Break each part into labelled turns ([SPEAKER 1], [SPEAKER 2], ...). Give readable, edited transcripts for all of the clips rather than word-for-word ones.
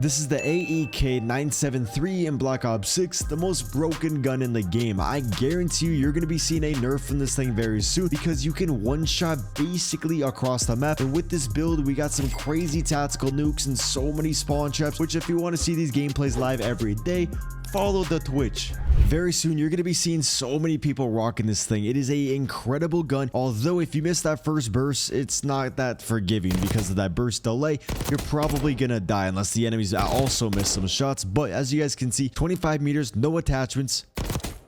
[SPEAKER 1] This is the AEK-973 in Black Ops 6, the most broken gun in the game. I guarantee you're going to be seeing a nerf from this thing very soon because you can one-shot basically across the map. And with this build, we got some crazy tactical nukes and so many spawn traps, which if you want to see these gameplays live every day, follow the Twitch. Very soon, you're going to be seeing so many people rocking this thing. It is an incredible gun, although if you miss that first burst, it's not that forgiving because of that burst delay. You're probably going to die unless the enemies also miss some shots. But as you guys can see, 25 meters, no attachments.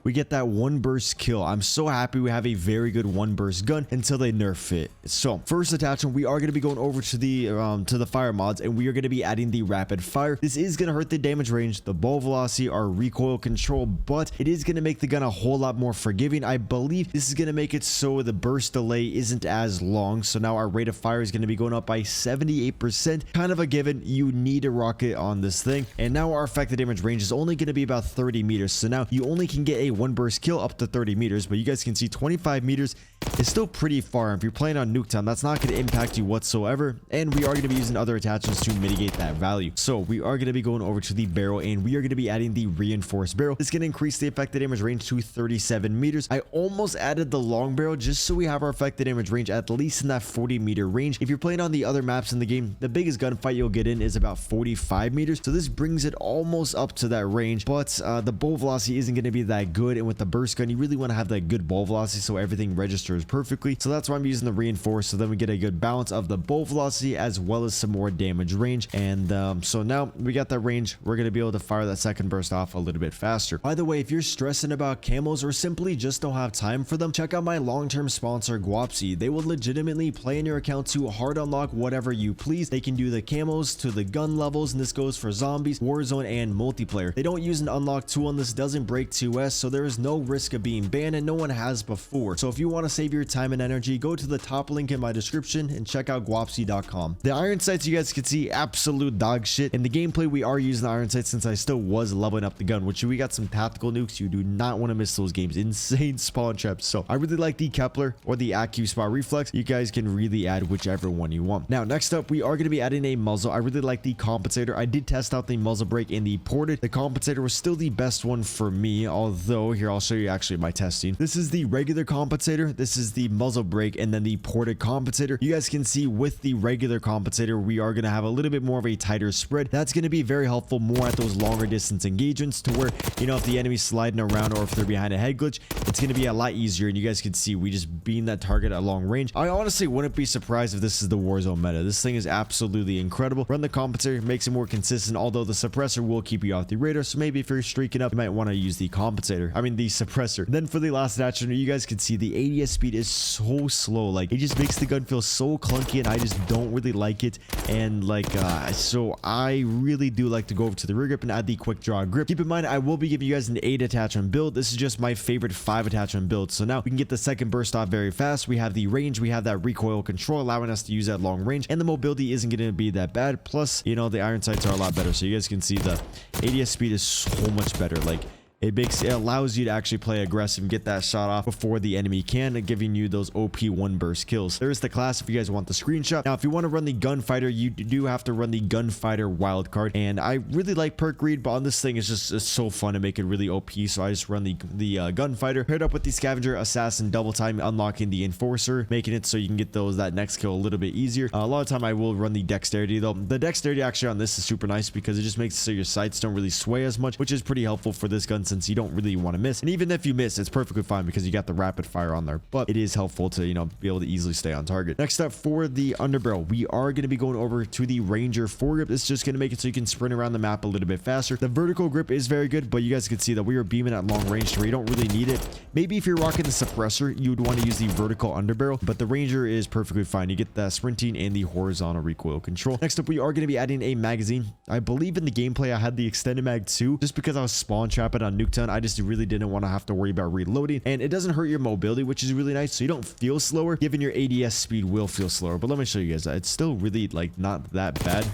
[SPEAKER 1] We get that one burst kill. I'm so happy we have a very good one burst gun until they nerf it. So first attachment, we are going to be going over to the fire mods, and we are going to be adding the rapid fire. This is going to hurt the damage range, the ball velocity, our recoil control, but it is going to make the gun a whole lot more forgiving. I believe this is going to make it so the burst delay isn't as long. So now our rate of fire is going to be going up by 78%. Kind of a given. You need a rocket on this thing. And now our effective damage range is only going to be about 30 meters. So now you only can get a one burst kill up to 30 meters, but you guys can see 25 meters is still pretty far. If you're playing on Nuketown, that's not going to impact you whatsoever, and we are going to be using other attachments to mitigate that value. So we are going to be going over to the barrel, and we are going to be adding the reinforced barrel. It's going to increase the effective damage range to 37 meters. I almost added the long barrel just so we have our effective damage range at least in that 40 meter range. If you're playing on the other maps in the game, the biggest gunfight you'll get in is about 45 meters, so this brings it almost up to that range, but the bolt velocity isn't going to be that good. And with the burst gun, you really want to have that good bolt velocity so everything registers perfectly. So that's why I'm using the reinforced, so then we get a good balance of the bolt velocity as well as some more damage range. And so now we got that range, we're going to be able to fire that second burst off a little bit faster. By the way, if you're stressing about camos or simply just don't have time for them, check out my long-term sponsor Guapsi. They will legitimately play in your account to hard unlock whatever you please. They can do the camos to the gun levels, and this goes for zombies, warzone, and multiplayer. They don't use an unlock tool, and this doesn't break 2S, so there is no risk of being banned, and no one has before. So if you want to save your time and energy, go to the top link in my description and check out guapsi.com. The iron sights, you guys can see, absolute dog shit. In the gameplay, we are using the iron sights since I still was leveling up the gun, which we got some tactical nukes. You do not want to miss those games. Insane spawn traps. So I really like the Kepler or the AQ spot reflex. You guys can really add whichever one you want. Now, next up, we are going to be adding a muzzle. I really like the compensator. I did test out the muzzle brake and the ported. The compensator was still the best one for me, although here I'll show you actually my testing. This is the regular compensator, this is the muzzle brake, and then the ported compensator. You guys can see with the regular compensator, we are going to have a little bit more of a tighter spread. That's going to be very helpful more at those longer distance engagements, to where, you know, if the enemy's sliding around or if they're behind a head glitch, it's going to be a lot easier. And you guys can see we just beam that target at long range. I honestly wouldn't be surprised if this is the Warzone meta. This thing is absolutely incredible. Run the compensator, makes it more consistent, although the suppressor will keep you off the radar. So maybe if you're streaking up, you might want to use the compensator. I mean the suppressor. Then for the last attachment, you guys can see the ADS speed is so slow. Like, it just makes the gun feel so clunky, and I just don't really like it. And like, so I really do like to go over to the rear grip and add the quick draw grip. Keep in mind, I will be giving you guys an 8 attachment build. This is just my favorite 5 attachment build. So now we can get the second burst off very fast. We have the range, we have that recoil control, allowing us to use that long range, and the mobility isn't going to be that bad. Plus, you know, the iron sights are a lot better. So you guys can see the ADS speed is so much better. Like, it allows you to actually play aggressive and get that shot off before the enemy can, giving you those OP one burst kills. There's the class if you guys want the screenshot. Now, if you want to run the gunfighter, you do have to run the gunfighter wildcard. And I really like perk read, but on this thing, it's so fun to make it really OP. So I just run the gunfighter paired up with the scavenger, assassin, double time, unlocking the enforcer, making it so you can get that next kill a little bit easier. A lot of time I will run the dexterity though. The dexterity actually on this is super nice because it just makes it so your sights don't really sway as much, which is pretty helpful for this gun since you don't really want to miss. And even if you miss, it's perfectly fine because you got the rapid fire on there, but it is helpful to, you know, be able to easily stay on target. Next up, for the underbarrel, we are going to be going over to the Ranger foregrip. It's just going to make it so you can sprint around the map a little bit faster. The vertical grip is very good, but you guys can see that we are beaming at long range, where you don't really need it. Maybe if you're rocking the suppressor, you would want to use the vertical underbarrel, but the Ranger is perfectly fine. You get the sprinting and the horizontal recoil control. Next up, we are going to be adding a magazine. I believe in the gameplay I had the extended mag too, just because I was spawn trapping on Nuketown. I just really didn't want to have to worry about reloading, and it doesn't hurt your mobility, which is really nice, so you don't feel slower. Given your ADS speed will feel slower, but let me show you guys that it's still really like not that bad.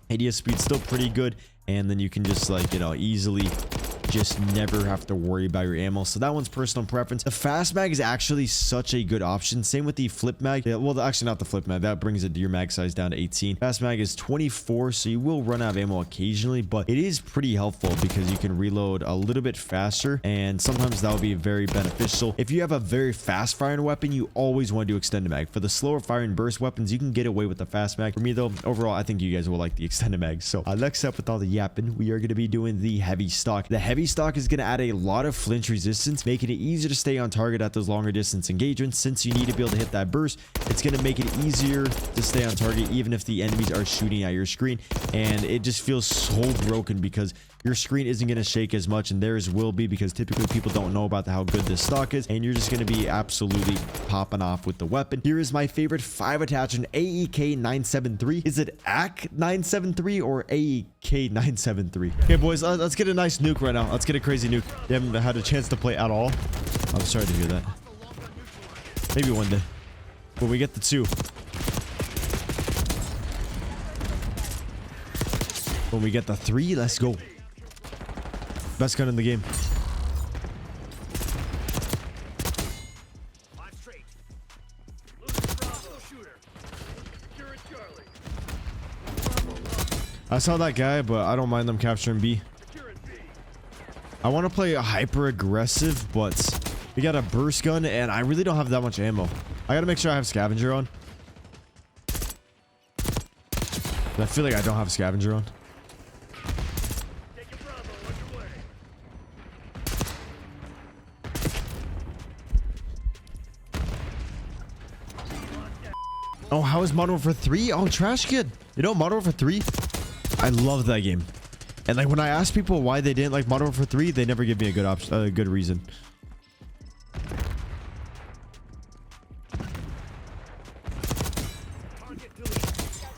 [SPEAKER 1] ADS speed still pretty good, and then you can just, like, you know, easily just never have to worry about your ammo. So that one's personal preference. The fast mag is actually such a good option. Same with the flip mag. Yeah, well, actually not the flip mag. That brings your mag size down to 18. Fast mag is 24, so you will run out of ammo occasionally, but it is pretty helpful because you can reload a little bit faster, and sometimes that will be very beneficial. If you have a very fast firing weapon, you always want to do extended mag. For the slower firing burst weapons, you can get away with the fast mag. For me though, overall, I think you guys will like the extended mag. So next up, with all the yapping, we are going to be doing the heavy stock. The heavy stock is going to add a lot of flinch resistance, making it easier to stay on target at those longer distance engagements. Since you need to be able to hit that burst, it's going to make it easier to stay on target even if the enemies are shooting at your screen. And it just feels so broken because your screen isn't going to shake as much, and theirs will be, because typically people don't know about how good this stock is, and you're just going to be absolutely popping off with the weapon. Here is my favorite 5 attachment AEK-973. Is it AEK-973 or AEK-973? Okay, boys, let's get a nice nuke right now. Let's get a crazy nuke. You haven't had a chance to play at all. I'm sorry to hear that. Maybe one day. When we get the 2. When we get the 3, let's go. Best gun in the game. I saw that guy, but I don't mind them capturing B. I want to play a hyper aggressive, but we got a burst gun, and I really don't have that much ammo. I gotta make sure I have scavenger on. I feel like I don't have scavenger on. Oh, how is Modern Warfare 3? Oh, Trash Kid. You know, Modern Warfare 3, I love that game. And like when I ask people why they didn't like Modern Warfare 3, they never give me a good option, a good reason.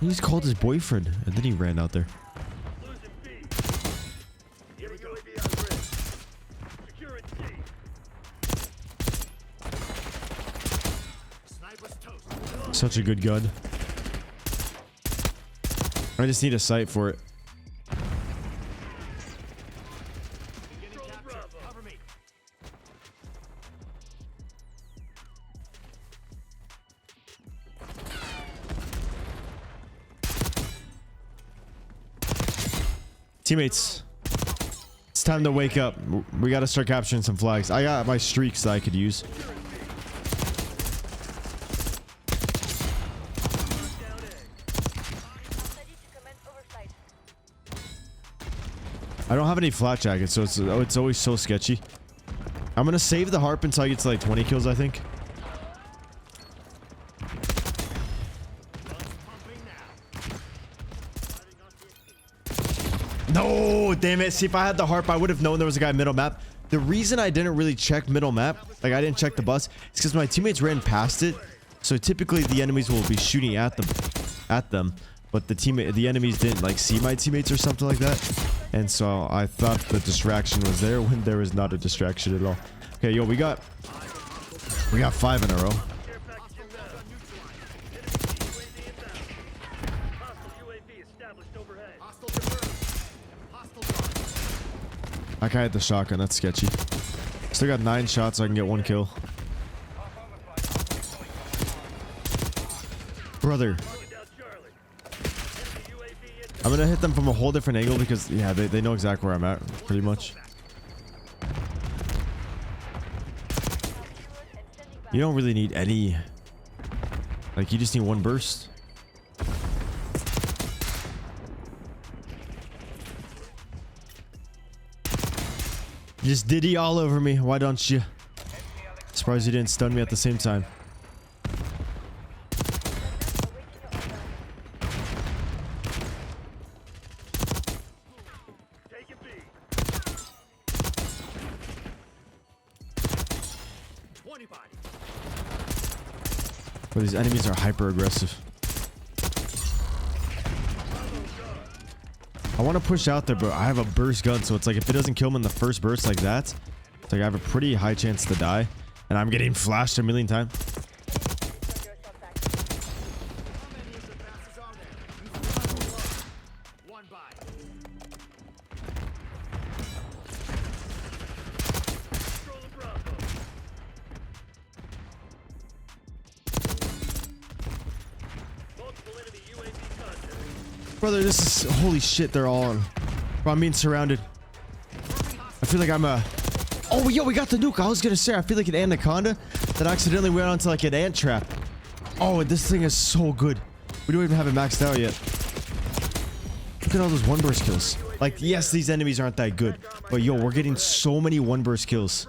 [SPEAKER 1] He just called his boyfriend, and then he ran out there. Such a good gun. I just need a sight for it. Teammates, it's time to wake up. We got to start capturing some flags. I got my streaks that I could use. I don't have any flat jackets, so it's always so sketchy. I'm gonna save the harp until I get to like 20 kills, I think. No, damn it. See, if I had the harp, I would have known there was a guy middle map. The reason I didn't really check middle map, like I didn't check the bus, is because my teammates ran past it. So typically the enemies will be shooting at them, but the enemies didn't like see my teammates or something like that. And so I thought the distraction was there when there was not a distraction at all. Okay, yo, we got 5 in a row. I had the shotgun. That's sketchy. Still got 9 shots, so I can get 1 kill. Brother. I'm gonna hit them from a whole different angle because, yeah, they know exactly where I'm at, pretty much. You don't really need any... Like, you just need 1 burst. Just Diddy all over me. Why don't you? Surprised you didn't stun me at the same time. But these enemies are hyper aggressive. I want to push out there, but I have a burst gun, so it's like if it doesn't kill him in the first burst like that, it's like I have a pretty high chance to die, and I'm getting flashed a million times. Brother, this is... Holy shit, they're all on. Bro, I'm being surrounded. I feel like I'm a... Oh, yo, we got the nuke. I was gonna say, I feel like an anaconda that accidentally went onto like an ant trap. Oh, this thing is so good. We don't even have it maxed out yet. Look at all those one burst kills. Like, yes, these enemies aren't that good, but yo, we're getting so many one burst kills.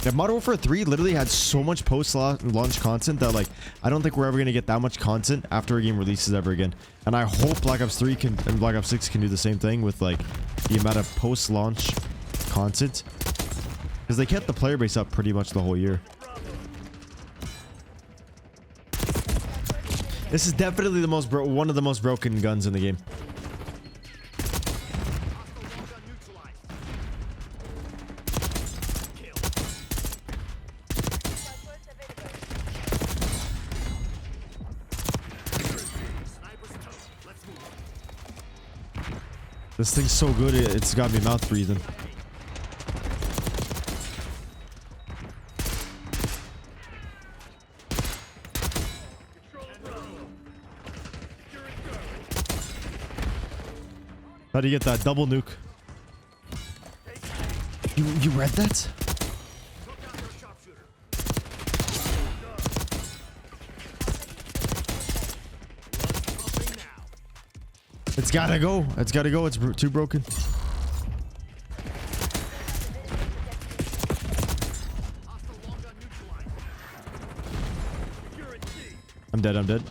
[SPEAKER 1] Yeah, Modern Warfare 3 literally had so much post-launch content that, like, I don't think we're ever gonna get that much content after a game releases ever again. And I hope Black Ops 3 and Black Ops 6 can do the same thing with, like, the amount of post-launch content, because they kept the player base up pretty much the whole year. This is definitely the most one of the most broken guns in the game. This thing's so good, it's got me mouth breathing. How do you get that double nuke? You read that? It's gotta go. It's gotta go. It's too broken. I'm dead. I'm dead.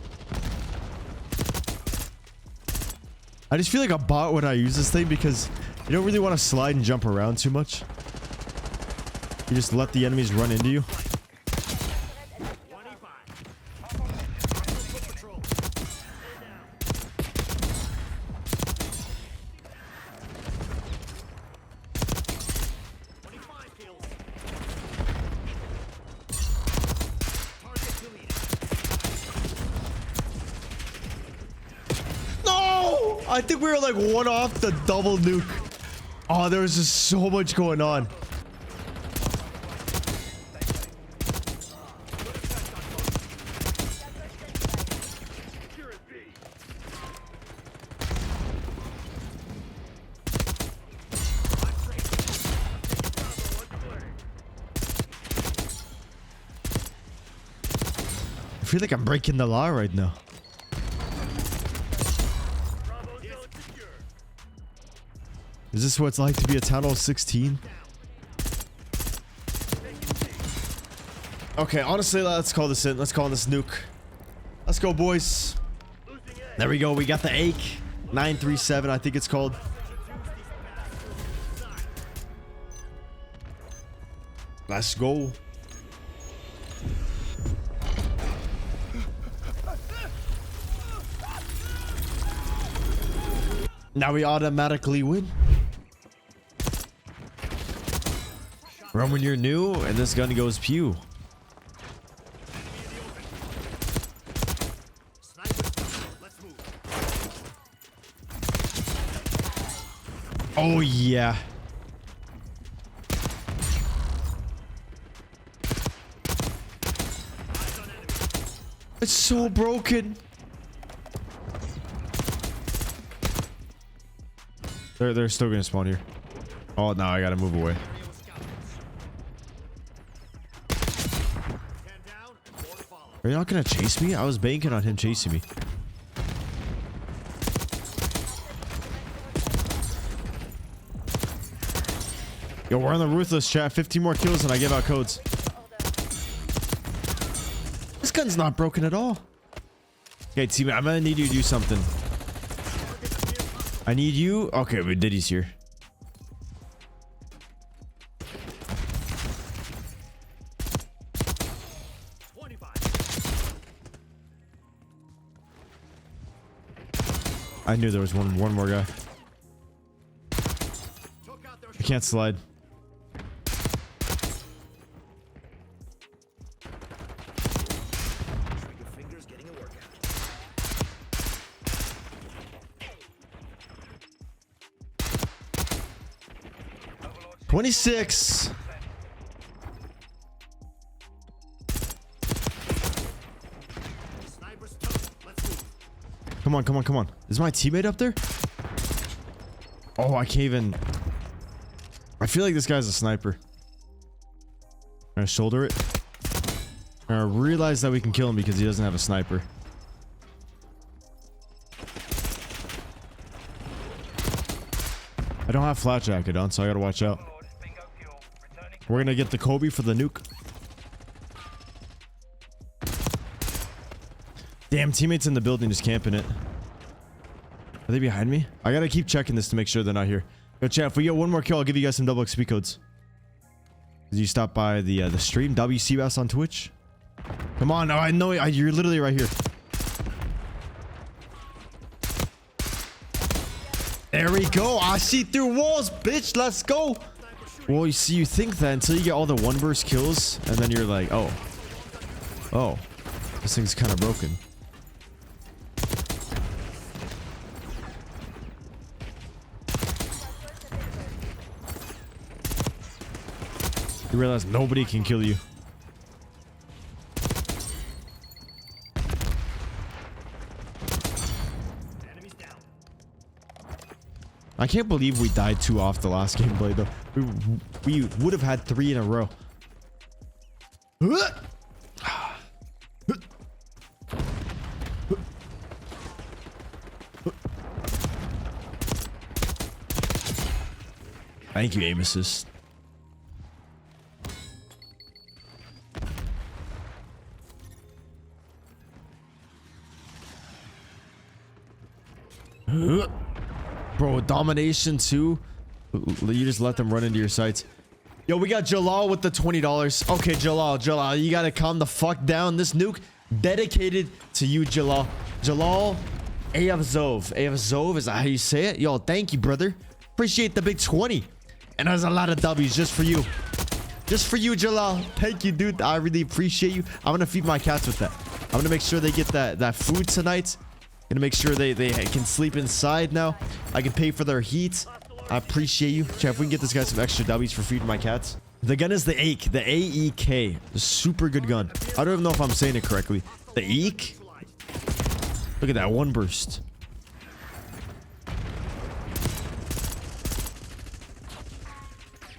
[SPEAKER 1] I just feel like a bot when I use this thing because you don't really want to slide and jump around too much. You just let the enemies run into you. I think we were like one off the double nuke. Oh, there was just so much going on. I feel like I'm breaking the law right now. Is this what it's like to be a Town Hall 16? Okay, honestly, let's call this in. Let's call this nuke. Let's go, boys. There we go. We got the AEK-973, I think it's called. Let's go. Now we automatically win. Run when you're new, and this gun goes pew. Oh yeah. It's so broken. They're still gonna spawn here. Oh no, I gotta move away. Are you not gonna chase me? I was banking on him chasing me. Yo, we're on the Ruthless chat. 15 more kills and I give out codes. This gun's not broken at all. Okay, team, I'm gonna need you to do something. I need you. Okay, but Diddy's here. I knew there was one more guy. I can't slide. $26. Come on, come on, come on. Is my teammate up there? Oh, I can't even. I feel like this guy's a sniper. I'm gonna shoulder it. I realize that we can kill him because he doesn't have a sniper. I don't have flat jacket on, so I gotta watch out. We're gonna get the Kobe for the nuke. Damn, teammates in the building just camping it. Are they behind me? I gotta keep checking this to make sure they're not here. Yo, chat, if we get one more kill, I'll give you guys some double XP codes. Did you stop by the stream? Cbass on Twitch? Come on, I know you're literally right here. There we go. I see through walls, bitch. Let's go. Well, you see, you think that until you get all the one burst kills, and then you're like, oh, this thing's kind of broken. You realize nobody can kill you. I can't believe we died 2 off the last gameplay though. We would have had 3 in a row. Thank you, aim assist. Bro, domination too. You just let them run into your sights. Yo, we got Jalal with the $20. Okay, Jalal, you gotta calm the fuck down. This nuke dedicated to you, Jalal. Jalal Ayavzov. Ayavzov, is that how you say it? Yo, thank you, brother. Appreciate the big 20. And there's a lot of W's just for you. Just for you, Jalal. Thank you, dude. I really appreciate you. I'm gonna feed my cats with that. I'm gonna make sure they get that food tonight. Gonna make sure they can sleep inside now. I can pay for their heat. I appreciate you. Chat, if we can get this guy some extra W's for feeding my cats. The gun is the AEK. The AEK. A super good gun. I don't even know if I'm saying it correctly. The AEK? Look at that one burst.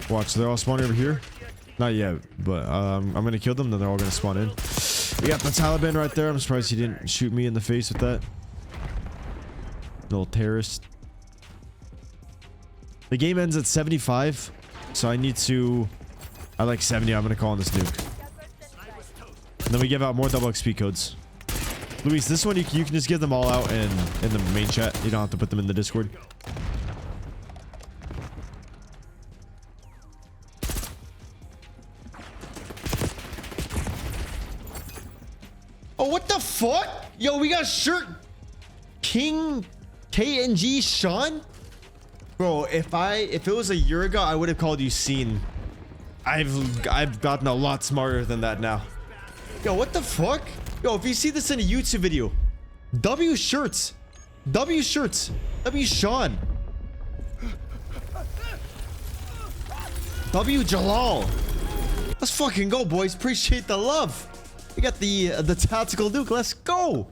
[SPEAKER 1] Watch, they're all spawning over here. Not yet, but I'm gonna kill them, then they're all gonna spawn in. We got the Taliban right there. I'm surprised he didn't shoot me in the face with that. Little terrorist. The game ends at 75, so I need to. I like 70. I'm gonna call on this nuke. And then we give out more double XP codes. Luis, this one you can just give them all out in the main chat. You don't have to put them in the Discord. Oh, what the fuck? Yo, we got shirt King KNG Sean? Bro, if it was a year ago, I would have called you Scene. I've gotten a lot smarter than that now. Yo, what the fuck? Yo, if you see this in a YouTube video, W shirts. W shirts. W Sean. W Jalal. Let's fucking go, boys. Appreciate the love. We got the tactical nuke. Let's go.